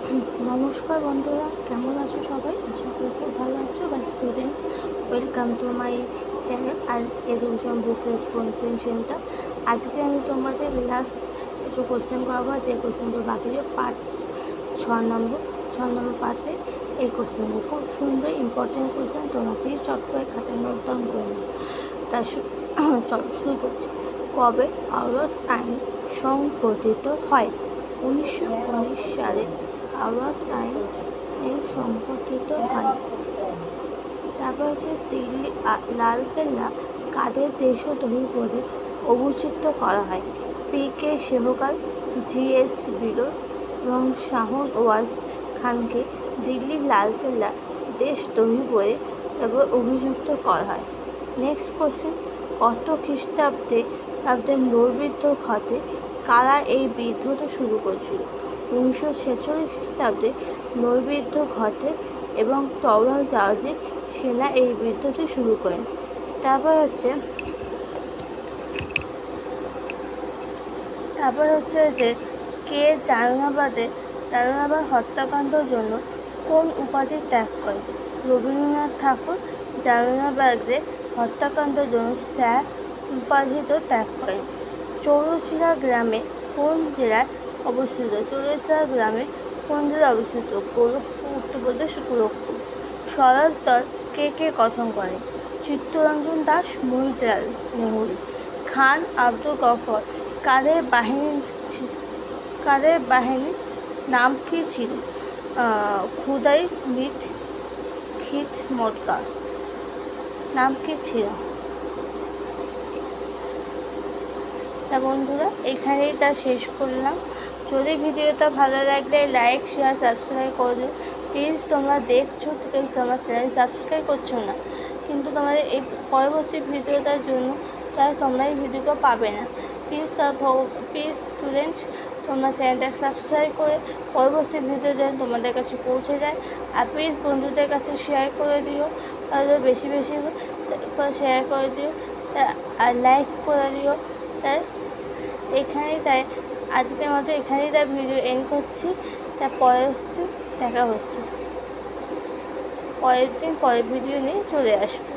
নমস্কার বন্ধুরা, কেমন আছো সবাই? আশা করি খুব ভালো আছো। বা student, welcome to my channel আর এডুকেশন বুকলেট কোশ্চেন সেন্টার। আজকে আমি তোমাদের লাস্ট কিছু কোশ্চেন করাবো, যে কোশ্চেনগুলো বাকি যে পার্ট 6 নম্বর পার্টে এই কোশ্চেনগুলো খুব সুন্দর ইম্পর্টেন্ট কোশ্চেন। তোমরা প্লিজ চট করে খাতায় নোট ডাউন করে নাও। তা চলো শুরু করছি। কবে আওয়াজ আইন সংশোধিত হয়? 1919 সালে আওয়াজ আইন সংশোধিত হয়। তারপর হচ্ছে দিল্লি লালকেল্লা কাদের দেশদ্রোহী বলে অভিযুক্ত করা হয়? পি.কে. সেহগাল, জি.এস. বিরোধ এবং শাহনওয়াজ খানকে দিল্লির লালকেল্লা দেশদ্রোহী বলে অভিযুক্ত করা হয়। নেক্সট কোশ্চেন, কত খ্রিস্টাব্দে নৌবিদ্রোহ ঘটে? কারা এই বিদ্রোহ শুরু করেছিল? 1946 খ্রিস্টাব্দে নৌবিদ্রোহ ঘটে এবং টহল জাহাজে সেনা এই বিদ্রোহটি শুরু করেন। তারপর হচ্ছে যে কে জালানাবাদ হত্যাকাণ্ডের জন্য কোন উপাধি ত্যাগ করেন? রবীন্দ্রনাথ ঠাকুর জালানাবাদে হত্যাকাণ্ডের জন্য স্যার উপাধিতে ত্যাগ করেন। চৌরচিরা গ্রামে কোন জেলায় অবস্থিত? গোরখপুর, উত্তরপ্রদেশ, গোরখপুর। স্বরাজ দল কে গঠন করেন? চিত্তরঞ্জন দাস, মতিলাল নেহেরু। খান আব্দুল গফর কাদের বাহিনীর নাম কি ছিল? খুদাই মির খিদমতগার নাম কি ছিল? তা বন্ধুরা, এখানেই শেষ করলাম। যদি ভিডিওটা ভালো লাগলে লাইক, শেয়ার, সাবস্ক্রাইব করে দিও। প্লিজ, তোমরা দেখছো কিন্তু তোমার চ্যানেল সাবস্ক্রাইব করছো না, কিন্তু তোমাদের এই পরবর্তী ভিডিওটার জন্য তাই তোমরা এই ভিডিওটা পাবে না। প্লিজ স্টুডেন্ট, তোমরা চ্যানেলটা সাবস্ক্রাইব করে পরবর্তী ভিডিও যেন তোমাদের কাছে পৌঁছে যায়। আর প্লিজ বন্ধুদের কাছে শেয়ার করে দিও, তাহলে বেশি করে শেয়ার করে দিও আর লাইক করে দিও। আজকের মতো এখানেই ভিডিও এন্ড করছি। পরের দিন দেখা হচ্ছে, পরের ভিডিও নিয়ে চলে আসবো।